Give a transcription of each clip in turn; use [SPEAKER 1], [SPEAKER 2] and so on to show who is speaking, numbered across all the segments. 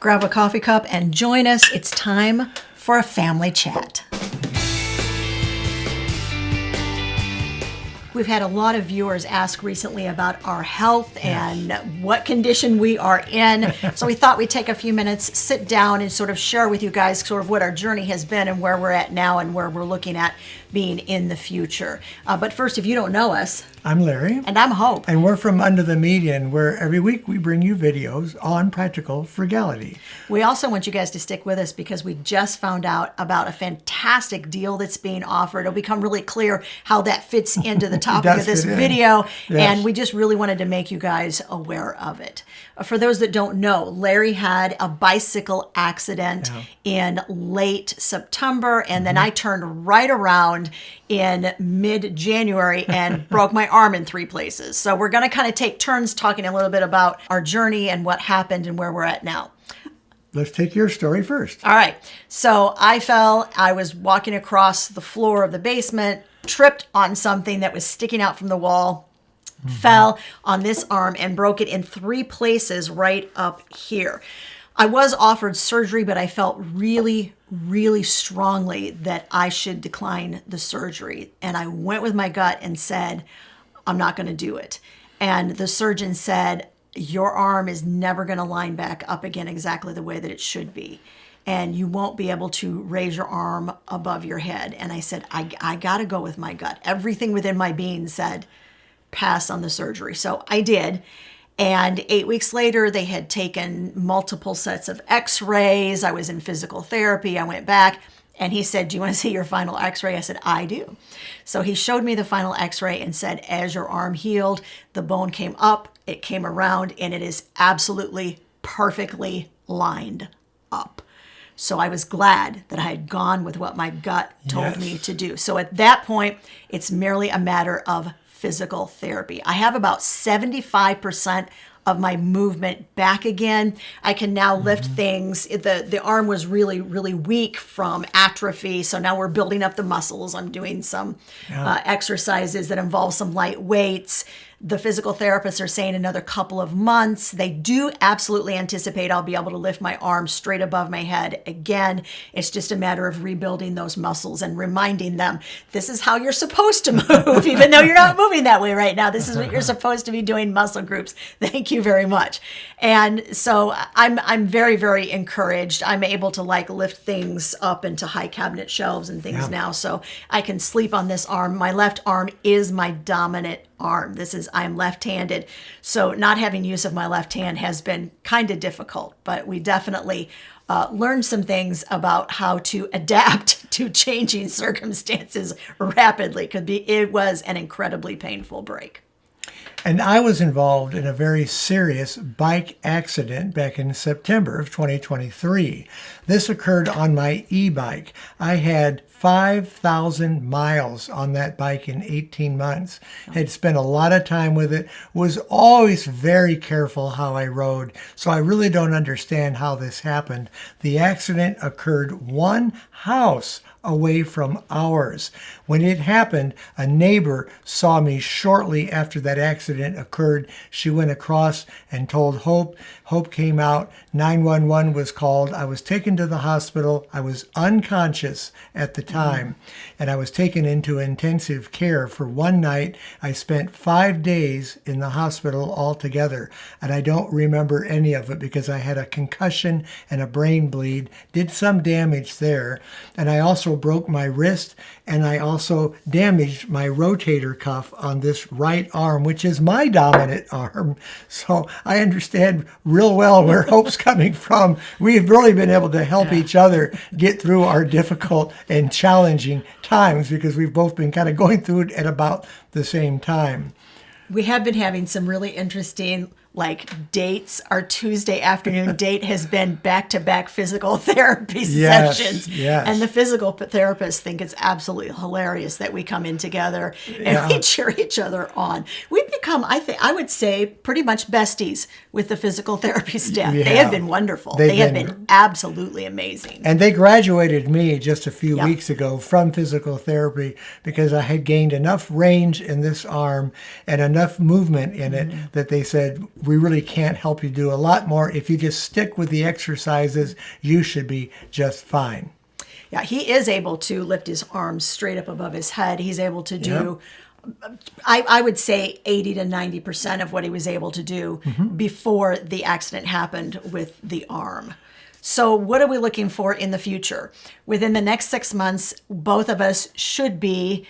[SPEAKER 1] Grab a coffee cup and join us. It's time for a family chat. We've had a lot of viewers ask recently about our health and what condition we are in. So we thought we'd take a few minutes, sit down, and sort of share with you guys sort of what our journey has been and where we're at now and where we're looking at being in the future. But first, if you don't know us,
[SPEAKER 2] I'm Larry.
[SPEAKER 1] And I'm Hope.
[SPEAKER 2] And we're from Under the Median, where every week we bring you videos on practical frugality.
[SPEAKER 1] We also want you guys to stick with us because we just found out about a fantastic deal that's being offered. It'll become really clear how that fits into the topic of this video. Yes. And we just really wanted to make you guys aware of it. For those that don't know, Larry had a bicycle accident in late September, and then I turned right around in mid-January and broke my arm in 3 places. So we're going to kind of take turns talking a little bit about our journey and what happened and where we're at now.
[SPEAKER 2] Let's take your story first.
[SPEAKER 1] All right. So I fell. I was walking across the floor of the basement, tripped on something that was sticking out from the wall, fell on this arm and broke it in 3 places right up here. I was offered surgery, but I felt really, really strongly that I should decline the surgery. And I went with my gut and said, I'm not going to do it. And the surgeon said, your arm is never going to line back up again exactly the way that it should be. And you won't be able to raise your arm above your head. And I said, I got to go with my gut. Everything within my being said, pass on the surgery. So I did. And 8 weeks later, they had taken multiple sets of x-rays. I was in physical therapy. I went back and he said, do you want to see your final x-ray? I said, I do. So he showed me the final x-ray and said, as your arm healed, the bone came up, it came around, and it is absolutely perfectly lined up. So I was glad that I had gone with what my gut told me to do. So at that point, it's merely a matter of physical therapy. I have about 75% of my movement back again. I can now lift things. The arm was really, really weak from atrophy. So now we're building up the muscles. I'm doing some exercises that involve some light weights. The physical therapists are saying another couple of months. They do absolutely anticipate I'll be able to lift my arm straight above my head again. It's just a matter of rebuilding those muscles and reminding them, this is how you're supposed to move, even though you're not moving that way right now. This is what you're supposed to be doing, muscle groups. Thank you very much. And so I'm very, very encouraged. I'm able to lift things up into high cabinet shelves and things now. So I can sleep on this arm. My left arm is my dominant arm. I'm left-handed. So not having use of my left hand has been kind of difficult, but we definitely learned some things about how to adapt to changing circumstances rapidly. It was an incredibly painful break.
[SPEAKER 2] And I was involved in a very serious bike accident back in September of 2023. This occurred on my e-bike. I had 5,000 miles on that bike in 18 months. Had spent a lot of time with it. Was always very careful how I rode. So I really don't understand how this happened. The accident occurred 1 house away from ours. When it happened, a neighbor saw me shortly after that accident occurred. She went across and told Hope. Hope came out. 911 was called. I was taken to the hospital. I was unconscious at the time, and I was taken into intensive care for 1 night. I spent 5 days in the hospital altogether, and I don't remember any of it because I had a concussion and a brain bleed, did some damage there, and I also broke my wrist, and I also damaged my rotator cuff on this right arm, which is my dominant arm. So I understand real well where Hope's coming from. We've really been able to help each other get through our difficult and challenging times because we've both been kind of going through it at about the same time.
[SPEAKER 1] We have been having some really interesting dates. Our Tuesday afternoon date has been back-to-back physical therapy sessions.
[SPEAKER 2] Yes.
[SPEAKER 1] And the physical therapists think it's absolutely hilarious that we come in together and we cheer each other on. We've become, I would say, pretty much besties with the physical therapy staff.
[SPEAKER 2] Yeah.
[SPEAKER 1] They have been wonderful. They have been absolutely amazing.
[SPEAKER 2] And they graduated me just a few weeks ago from physical therapy because I had gained enough range in this arm and enough movement in it that they said, we really can't help you do a lot more. If you just stick with the exercises, you should be just fine.
[SPEAKER 1] Yeah, he is able to lift his arms straight up above his head. He's able to do, I would say 80 to 90% of what he was able to do before the accident happened with the arm. So what are we looking for in the future? Within the next 6 months, both of us should be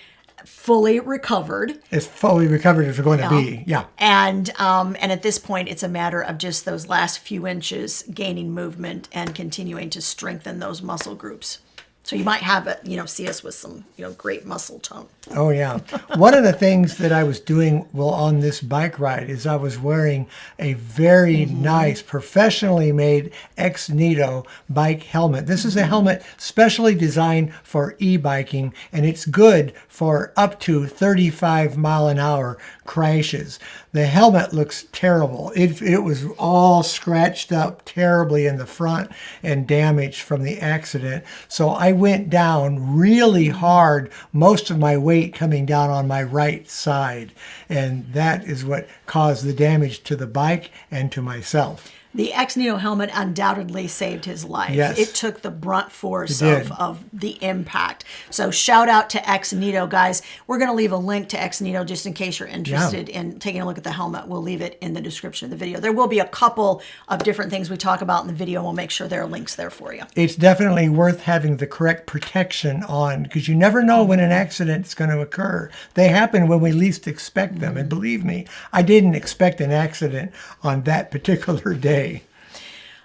[SPEAKER 1] fully recovered.
[SPEAKER 2] As fully recovered as we're going to be, yeah.
[SPEAKER 1] And at this point, it's a matter of just those last few inches gaining movement and continuing to strengthen those muscle groups. So you might have it, see us with some, great muscle tone.
[SPEAKER 2] Oh, yeah. One of the things that I was doing on this bike ride is I was wearing a very nice, professionally made ex nihilo bike helmet. This is a helmet specially designed for e-biking, and it's good for up to 35 mile an hour crashes. The helmet looks terrible. It was all scratched up terribly in the front and damaged from the accident. So I went down really hard, most of my weight coming down on my right side. And that is what caused the damage to the bike and to myself.
[SPEAKER 1] The ex nihilo helmet undoubtedly saved his life.
[SPEAKER 2] Yes.
[SPEAKER 1] It took the brunt force of the impact. So shout out to ex nihilo, guys. We're going to leave a link to ex nihilo just in case you're interested in taking a look at the helmet. We'll leave it in the description of the video. There will be a couple of different things we talk about in the video. We'll make sure there are links there for you.
[SPEAKER 2] It's definitely worth having the correct protection on, because you never know when an accident is going to occur. They happen when we least expect them. And believe me, I didn't expect an accident on that particular day.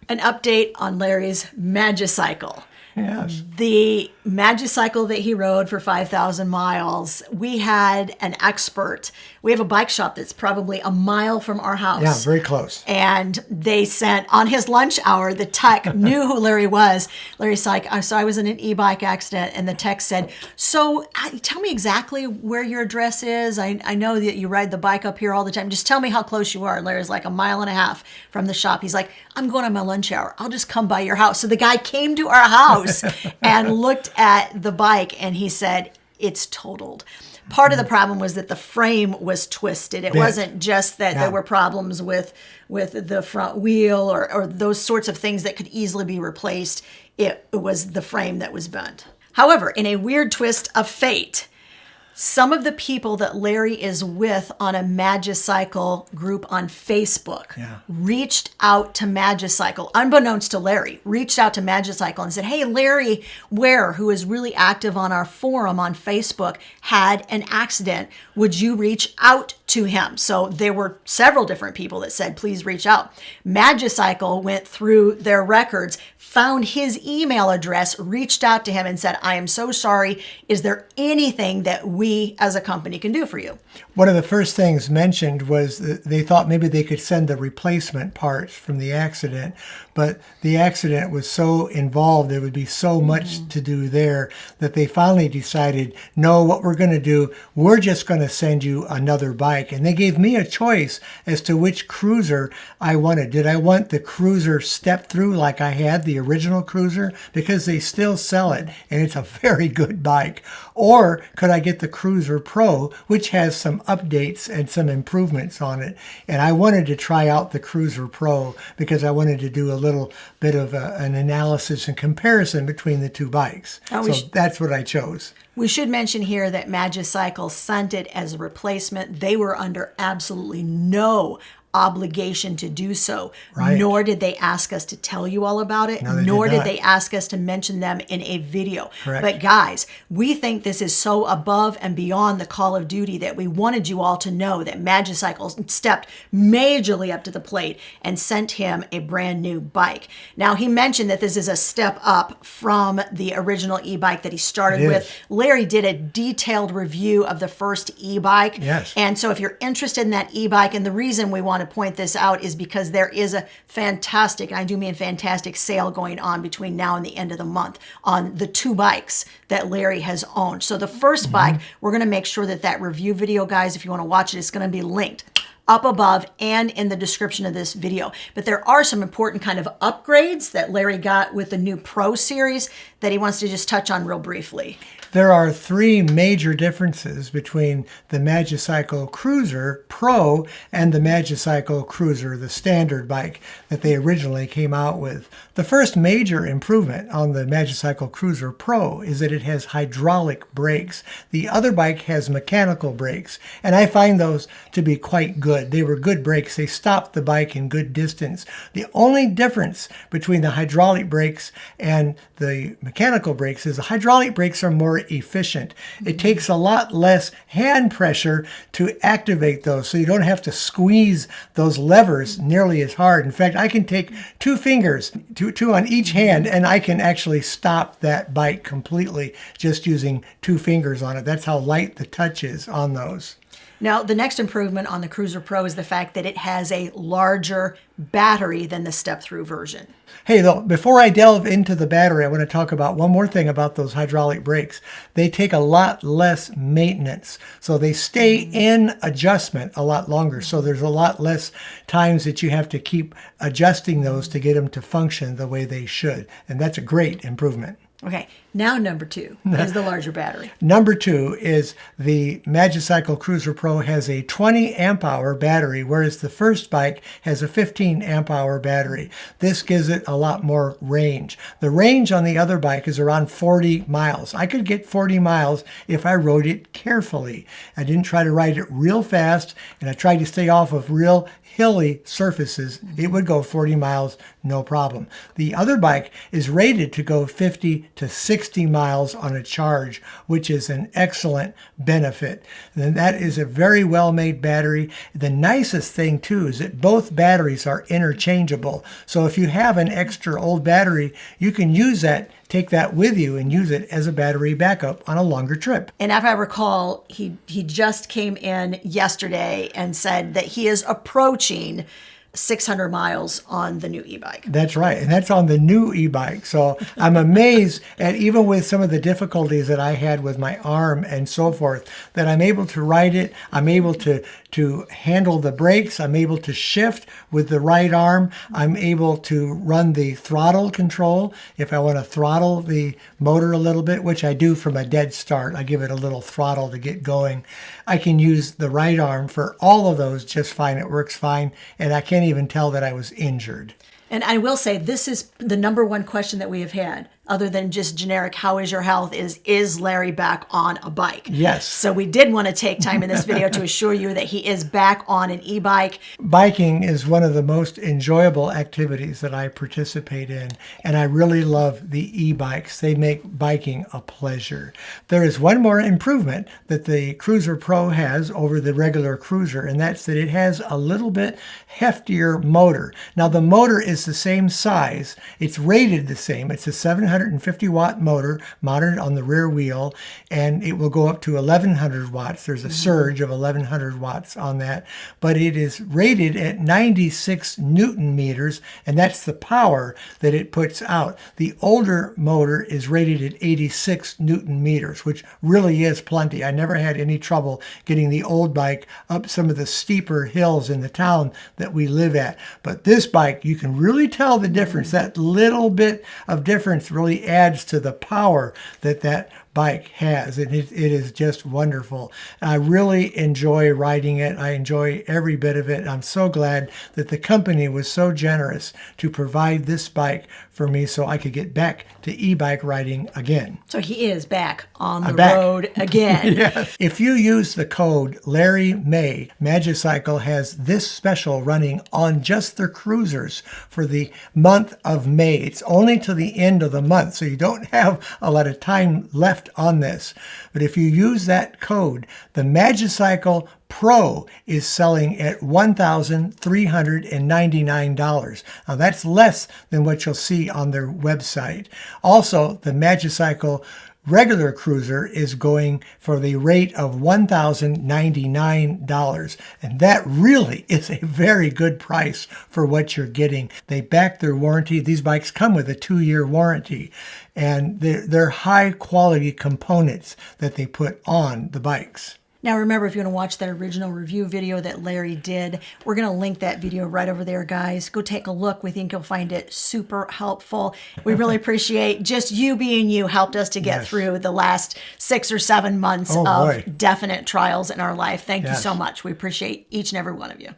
[SPEAKER 1] An update on Larry's Magicycle.
[SPEAKER 2] Yes.
[SPEAKER 1] The Magicycle that he rode for 5,000 miles, we had an expert. We have a bike shop that's probably a mile from our house.
[SPEAKER 2] Yeah, very close.
[SPEAKER 1] And they sent, on his lunch hour, the tech knew who Larry was. Larry's like, so I was in an e-bike accident, and the tech said, so tell me exactly where your address is. I know that you ride the bike up here all the time. Just tell me how close you are. And Larry's like, 1.5 miles from the shop. He's like, I'm going on my lunch hour. I'll just come by your house. So the guy came to our house and looked at the bike, and he said, it's totaled. Part of the problem was that the frame was twisted. It wasn't just that there were problems with the front wheel or those sorts of things that could easily be replaced. It was the frame that was bent. However, in a weird twist of fate, some of the people that Larry is with on a Magicycle group on Facebook reached out to Magicycle, unbeknownst to Larry, reached out to Magicycle and said, hey, Larry Ware, who is really active on our forum on Facebook, had an accident. Would you reach out to him? So there were several different people that said, please reach out. Magicycle went through their records, found his email address, reached out to him and said, I am so sorry. Is there anything that we as a company can do for you?
[SPEAKER 2] One of the first things mentioned was that they thought maybe they could send the replacement parts from the accident, but the accident was so involved, there would be so much to do there that they finally decided, no, what we're going to do, we're just going to send you another bike. And they gave me a choice as to which cruiser I wanted. Did I want the cruiser step through like I had the original cruiser? Because they still sell it, and it's a very good bike. Or could I get the Cruiser Pro, which has some updates and some improvements on it? And I wanted to try out the Cruiser Pro because I wanted to do a little bit of an analysis and comparison between the two bikes. So that's what I chose.
[SPEAKER 1] We should mention here that Magicycle sent it as a replacement. They were under absolutely no obligation to do so, nor did they ask us to tell you all about it, nor did they ask us to mention them in a video.
[SPEAKER 2] Correct.
[SPEAKER 1] But guys, we think this is so above and beyond the call of duty that we wanted you all to know that Magicycle stepped majorly up to the plate and sent him a brand new bike. Now, he mentioned that this is a step up from the original e-bike that he started with. Larry did a detailed review of the first e-bike.
[SPEAKER 2] Yes.
[SPEAKER 1] And so if you're interested in that e-bike, and the reason we want to point this out is because there is a fantastic, I do mean fantastic, sale going on between now and the end of the month on the two bikes that Larry has owned. So the first bike, we're going to make sure that that review video, guys, if you want to watch it, it's going to be linked up above and in the description of this video. But there are some important kind of upgrades that Larry got with the new Pro series that he wants to just touch on real briefly.
[SPEAKER 2] There are three major differences between the Magicycle Cruiser Pro and the Magicycle Cruiser, the standard bike that they originally came out with. The first major improvement on the Magicycle Cruiser Pro is that it has hydraulic brakes. The other bike has mechanical brakes, and I find those to be quite good. They were good brakes. They stopped the bike in good distance. The only difference between the hydraulic brakes and the mechanical brakes is the hydraulic brakes are more efficient. It takes a lot less hand pressure to activate those, so you don't have to squeeze those levers nearly as hard. In fact, I can take two fingers, two on each hand, and I can actually stop that bike completely just using two fingers on it. That's how light the touch is on those.
[SPEAKER 1] Now, the next improvement on the Cruiser Pro is the fact that it has a larger battery than the step-through version.
[SPEAKER 2] Hey, though, before I delve into the battery, I want to talk about one more thing about those hydraulic brakes. They take a lot less maintenance, so they stay in adjustment a lot longer. So there's a lot less times that you have to keep adjusting those to get them to function the way they should. And that's a great improvement.
[SPEAKER 1] Okay, now number 2 is the larger battery.
[SPEAKER 2] Number 2 is the Magicycle Cruiser Pro has a 20 amp hour battery, whereas the first bike has a 15 amp hour battery. This gives it a lot more range. The range on the other bike is around 40 miles. I could get 40 miles if I rode it carefully. I didn't try to ride it real fast, and I tried to stay off of real hilly surfaces. It would go 40 miles, no problem. The other bike is rated to go 50 to 60 miles on a charge, which is an excellent benefit. And that is a very well-made battery. The nicest thing too is that both batteries are interchangeable. So if you have an extra old battery, you can use that, take that with you and use it as a battery backup on a longer trip.
[SPEAKER 1] And if I recall, he just came in yesterday and said that he is approaching 600 miles on the new e-bike.
[SPEAKER 2] That's right. And that's on the new e-bike. So I'm amazed at, even with some of the difficulties that I had with my arm and so forth, that I'm able to ride it. I'm able to handle the brakes. I'm able to shift with the right arm. I'm able to run the throttle control if I want to throttle the motor a little bit, which I do from a dead start. I give it a little throttle to get going. I can use the right arm for all of those just fine. It works fine. And I can't even tell that I was injured.
[SPEAKER 1] And I will say, this is the number one question that we have had, other than just generic, how is your health, is Larry back on a bike?
[SPEAKER 2] Yes.
[SPEAKER 1] So we did want to take time in this video to assure you that he is back on an e-bike.
[SPEAKER 2] Biking is one of the most enjoyable activities that I participate in, and I really love the e-bikes. They make biking a pleasure. There is one more improvement that the Cruiser Pro has over the regular Cruiser, and that's that it has a little bit heftier motor. Now, the motor is the same size. It's rated the same. It's a 750 watt motor mounted on the rear wheel, and it will go up to 1100 watts. There's a surge of 1100 watts on that, but it is rated at 96 Newton meters, and that's the power that it puts out. The older motor is rated at 86 Newton meters, which really is plenty. I never had any trouble getting the old bike up some of the steeper hills in the town that we live at. But this bike, you can really tell the difference. That little bit of difference really adds to the power that bike has, and it is just wonderful. I really enjoy riding it. I enjoy every bit of it. I'm so glad that the company was so generous to provide this bike for me so I could get back to e-bike riding again.
[SPEAKER 1] So he is back on the road again.
[SPEAKER 2] Yes. If you use the code Larry May, Magicycle has this special running on just their cruisers for the month of May. It's only to the end of the month, so you don't have a lot of time left on this. But if you use that code, the Magicycle Pro is selling at $1,399. Now that's less than what you'll see on their website. Also, the Magicycle regular cruiser is going for the rate of $1,099. And that really is a very good price for what you're getting. They back their warranty. These bikes come with a 2-year warranty, and they're high quality components that they put on the bikes.
[SPEAKER 1] Now, remember, if you want to watch that original review video that Larry did, we're going to link that video right over there, guys. Go take a look. We think you'll find it super helpful. We really appreciate just you being you helped us to get through the last 6 or 7 months of definite trials in our life. Thank you so much. We appreciate each and every one of you.